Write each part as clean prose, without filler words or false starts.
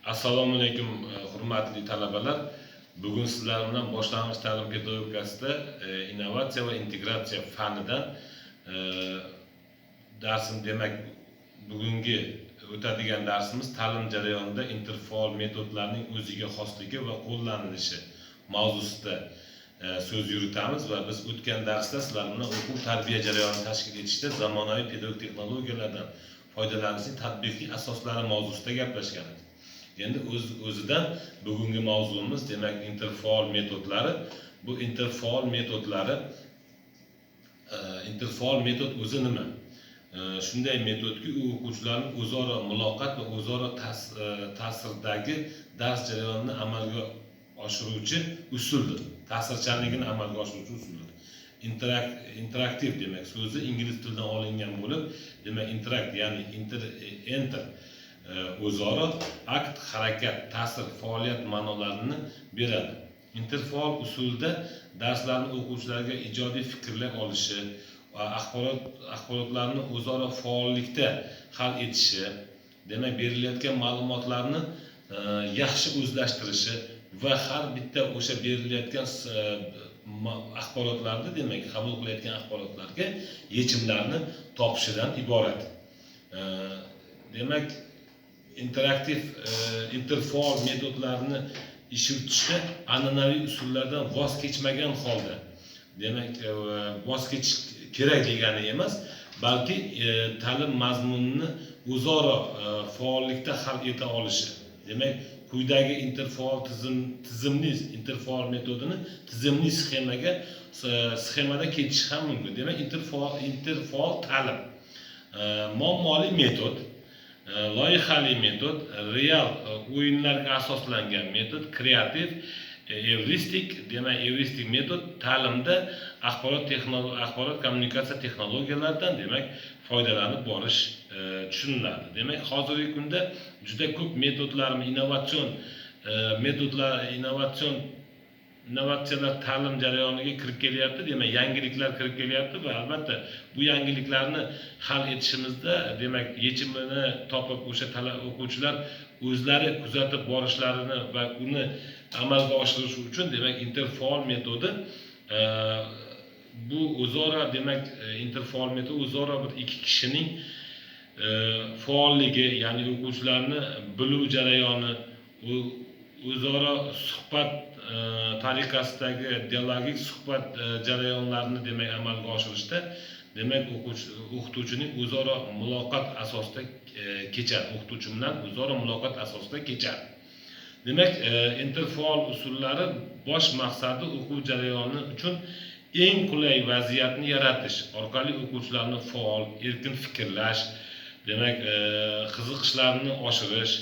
Assalomu alaykum hurmatli talabalar. Bugun sizlar bilan boshlang'ich ta'lim pedagogikasida innovatsiya va integratsiya fanidan darsim demak bugungi o'tadigan darsimiz ta'lim jarayonida interfaol metodlarning o'ziga xosligi va qo'llanilishi mavzusida so'z yuritamiz va biz o'tgan darsda sizlar bilan o'quv tarbiya jarayonini tashkil etishda zamonaviy pedagogik texnologiyalardan foydalanishning tatbiqiy asoslari mavzusida gaplashgan edik. Endi o'zidan bugungi mavzuimiz demak interfaol metodlari. Bu interfaol metod o'zi nima? Shunday metodki, u o'quvchilarning o'zaro muloqot va o'zaro ta'sirdagi dars jarayonini amalga oshiruvchi usuldir. Ta'sirchanligini amalga oshiruvchi usuldir. Interaktiv demak so'zi ingliz tilidan olingan bo'lib, demak interact ya'ni enter o'zaro akt, harakat, ta'sir, faoliyat ma'nolarini beradi. Interfaol usulda darslarni o'quvchilarga ijodiy fikrlar olishi va axborotlarni o'zaro faollikda hal etishi, demak berilayotgan ma'lumotlarni yaxshi o'zlashtirishi va har bitta o'sha berilayotgan axborotlarni demak qabul qilayotgan axborotlarga yechimlarni topishidan iborat. Demak interaktiv interfaol metodlarini ish yuritishda an'anaviy usullardan voz kechmagan holda, demak voz kechish kerak degani emas, balki ta'lim mazmunini o'zaro faollikda hal eta olishi. Demak quyidagi interfaol interfaol metodini tizimli sxemada ketish ham mumkin. Demak interfaol ta'lim muammoli metod, loyihali metod, real o'yinlarga asoslangan metod, kreativ, evristik, demak evristik metod ta'limda axborot kommunikatsiya texnologiyalaridan demak foydalanib borish tushuniladi. Demak hozirgi kunda juda ko'p metodlar, innovatsiyalar ta'lim jarayoniga kirib kelyapti, demak yangiliklar kirib kelyapti va albatta bu yangiliklarni hal etishimizda demak yechimini topib o'sha o'quvchilar o'zlari kuzatib borishlarini va uni amalga oshirish uchun demak interfaol metodi bu o'zaro demak interfaol metodi o'zaro bir ikki kishining faolligi, ya'ni o'quvchilarni biluv jarayoni, o'zaro suhbat tariqasidagi dialogik suhbat jarayonlarini demak amalga oshirishda demak o'qituvchining o'zaro muloqot asosida kechadi. O'qituvchi bilan o'zaro muloqot asosida kechadi. Demak interfaol usullari bosh maqsadi o'quv jarayoni uchun eng qulay vaziyatni yaratish orqali o'quvchilarni faol, erkin fikrlash, demak qiziqishlarini oshirish,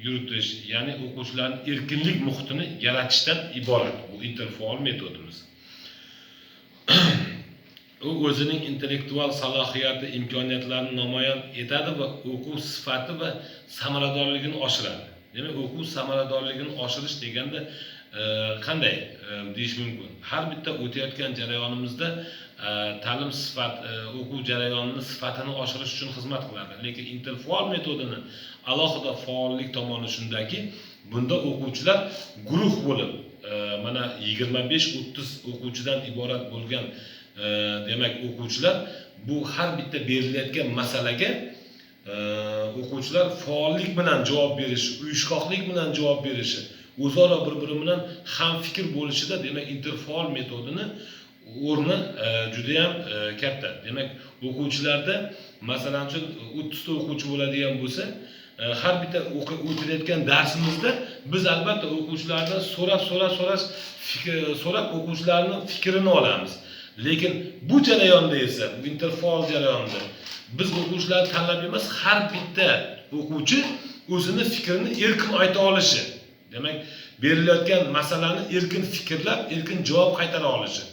yuritish, ya'ni o'quvchilarning erkinlik muhitini yaratishdan iborat bu interfaol metodimiz. U o'zining intellektual salohiyati, imkoniyatlarini namoyon etadi va o'quv sifati va samaradorligini oshiradi. Demak o'quv samaradorligini oshirish deganda qanday deyish mumkin? Har bitta o'tayotgan jarayonimizda ta'lim o'quv jarayonining sifatini oshirish uchun xizmat qiladi. Lekin interfaol metodini alohida faollik tomoni shundaki, bunda o'quvchilar guruh bo'lib, mana 25-30 o'quvchidan iborat bo'lgan demak o'quvchilar bu har bitta berilayotgan masalaga o'quvchilar faollik bilan javob berishi, uyushqoqlik bilan javob berishi, o'zaro bir-biri bilan hamfikr bo'lishida demak interfaol metodini o'rni juda ham katta. Demak o'quvchilarda masalan uchun 30 ta o'quvchi bo'ladigan bo'lsa, har bitta o'tilayotgan darsimizda biz albatta o'quvchilardan so'rab o'quvchilarning fikrini olamiz. Lekin bu jarayonda esa, bu interfaol jarayonida biz o'quvchilar tanlab emas, har bitta o'quvchi o'zini fikrini erkin ayta olishi. Demak, berilayotgan masalani erkin fikrlab, erkin javob qaytara olishi.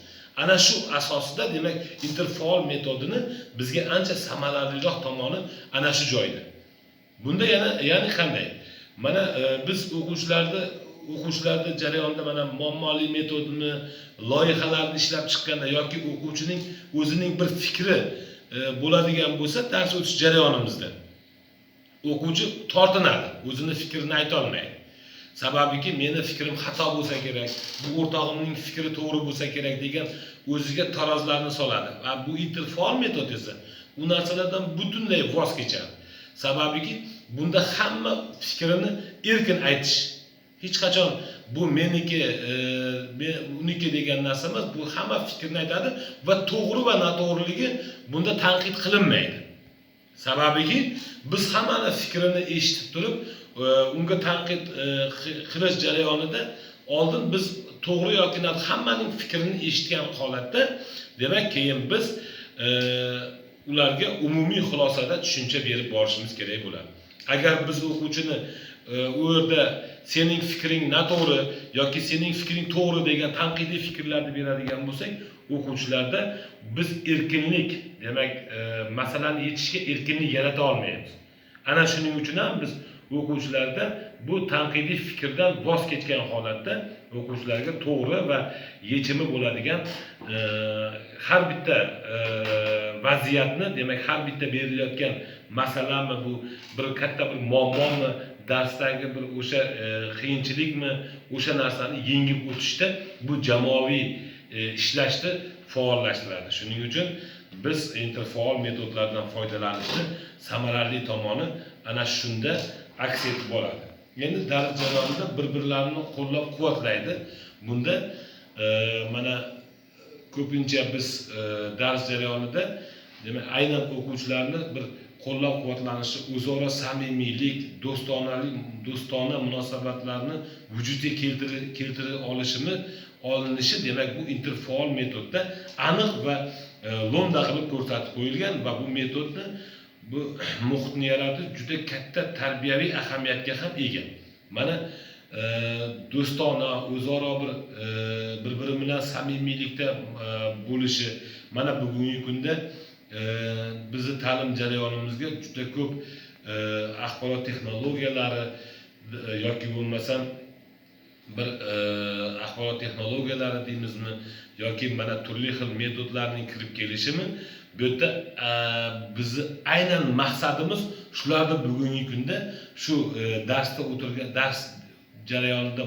Ana shu asosida demak interfaol metodini bizga ancha samaraliroq tomoni ana shu joyda. Bunda ya'ni qanday? Mana biz o'quvchilarda jarayonda mana muammoli metodini, loyihalarni ishlab chiqqanda yoki o'quvchining o'zining bir fikri bo'ladigan bo'lsa, dars o'tish jarayonimizda o'quvchi tortinadi, o'zini fikrini ayta olmaydi. Sababiki meni fikrim xato bo'lsa kerak, bu o'rtog'imning fikri to'g'ri bo'lsa kerak degan o'ziga tarozlarni soladi. Va bu interfaol metod esa u narsalardan butunlay voz kechadi. Sababiki bunda hamma fikrini erkin aytish. Hech qachon bu meniki, uniki degan narsa emas, bu hamma fikrni aytadi va to'g'ri va noto'g'riligi bunda tanqid qilinmaydi. Sababiki biz hammani fikrini eshitib turib, unga tanqid qilish jarayonida oldin biz to'g'ri yoki noto'g'ri hammaning fikrini eshitgan holatda, demak keyin biz ularga umumiy xulosada tushuncha berib borishimiz kerak bo'ladi. Agar biz o'quvchini u yerda sening fikring noto'g'ri yoki sening fikring to'g'ri degan tanqidiy fikrlarni beradigan bo'lsak, o'quvchilarda biz erkinlik, demak masalani yechishga erkinlik yarata olmaymiz. Ana shuning uchun ham biz o'quvchilarda bu tanqidiy fikrdan voz kechgan holatda o'quvchilarga to'g'ri va yechimi bo'ladigan har bitta vaziyatni, demak har bitta berilayotgan masalami, bu bir katta bir muammomi, darsdagi bir o'sha qiyinchilikmi, o'sha narsani yengib o'tishda bu jamoaviy ishlashni faollashtiradi. Shuning uchun biz interfaol metodlardan foydalanishni samarali tomoni ana shunda aks etib boradi. Endi dars jarayonida bir-birlarini qo'llab-quvvatlaydi. Bunda mana ko'pincha biz dars jarayonida, demak aynan o'quvchilarni bir qo'llab-quvvatlanishi, o'zaro samimiylik, do'stona munosabatlarni vujudga keltira olinishi, demak bu interfaol metodda aniq va lo'nda qilib ko'rsatib qo'yilgan va bu metodni, bu muhitni yaratish juda katta tarbiyaviy ahamiyatga ham ega. Mana do'stona, o'zaro bir-biri bilan samimiylikda bo'lishi, mana bugungi kunda bizni ta'lim jarayonimizga juda ko'p axborot texnologiyalari yoki bo'lmasam bir axborot texnologiyalari deymizmi yoki mana turli xil metodlarning kirib kelishimi, bu yerda bizni aynan maqsadimiz shularni bugungi kunda shu darsda o'tirgan, dars jarayonida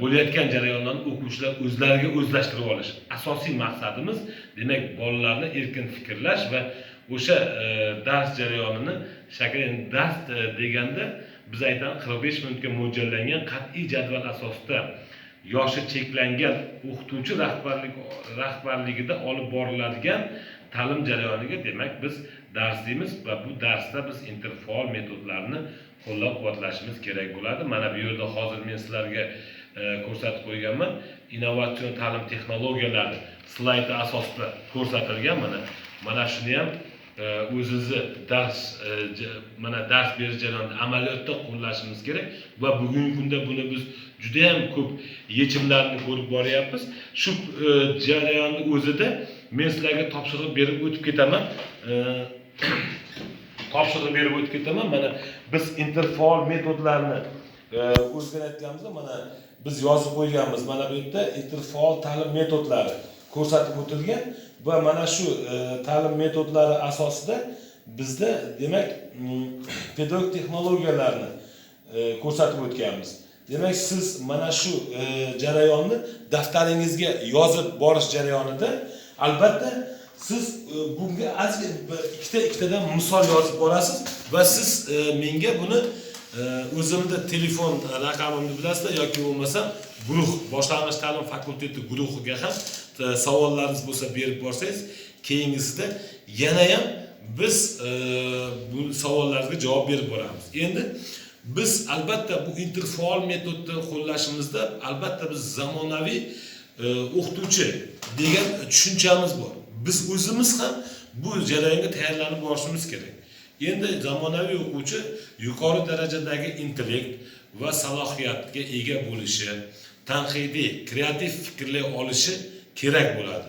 bo'layotgan jarayonlarni o'quvchilar o'zlariga o'zlashtirib olish. Asosiy maqsadimiz, demak bolalarni erkin fikrlash va o'sha dars jarayonini shaklan dars deganda biz aytamiz 45 minutga mo'ljallangan qat'iy jadval asosida yoshi cheklangan o'qituvchi rahbarligida olib boriladigan ta'lim jarayoniga demak biz dars deymiz va bu darsda biz interfaol metodlarni qo'llab-quvvatlashimiz kerak bo'ladi. Mana bu yerda hozir men sizlarga ko'rsatib qo'yganman. Innovatsion ta'lim texnologiyalari slayd asosida ko'rsatilgan. Mana shuni ham o'zingizni dars berish jarayonida amaliyotda qo'llashimiz kerak va bugungi kunda buni biz juda ham ko'p yechimlarni ko'rib boryapmiz. Shu jarayonni o'zida men sizlarga topshiriq berib o'tib ketaman. Mana biz interfaol metodlarni o'rganayotganimizda mana biz yozib qo'yganmiz. Mana bu yerda interfaol ta'lim metodlari ko'rsatib o'tilgan va mana shu ta'lim metodlari asosida bizda demak pedagogik texnologiyalarni ko'rsatib o'tganmiz. Demak siz mana shu jarayonni daftaringizga yozib borish jarayonida albatta siz bunga ikkitadan misol yozib borasiz va siz menga buni o'zimda telefon raqamimni bilasizlar yoki bo'lmasa guruh, boshlang'ich ta'lim fakulteti guruhiga ham savollaringiz bo'lsa berib borsangiz, keyingisida yana ham biz bu savollaringizga javob berib boramiz. Endi biz albatta bu interfaol metodni qo'llashimizda albatta biz zamonaviy o'qituvchi degan tushunchamiz bor. Biz o'zimiz ham bu jarayonga tayyorlanib borishimiz kerak. Endi zamonaviy o'quvchi yuqori darajadagi intellekt va salohiyatga ega bo'lishi, tanqidiy, kreativ fikrlay olishi kerak bo'ladi.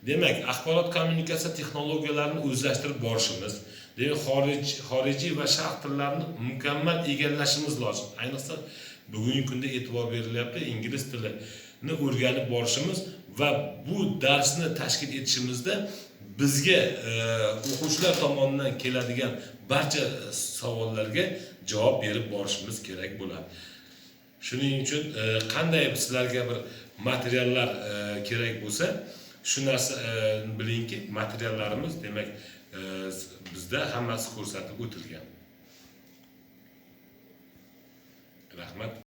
Demak, axborot kommunikatsiya texnologiyalarini o'zlashtirib borishimiz, demak xorijiy va sharq tillarini mukammal egallashimiz lozim. Ayniqsa bugungi kunda e'tibor berilyapti ingliz tilini o'rganib borishimiz va bu darsni tashkil etishimizda bizga o'quvchilar tomonidan keladigan barcha savollarga javob berib borishimiz kerak bo'ladi. Shuning uchun qanday sizlarga bir materiallar kerak bo'lsa, shu narsa bilingki, materiallarimiz demak bizda hammasi ko'rsatib o'tilgan. Rahmat.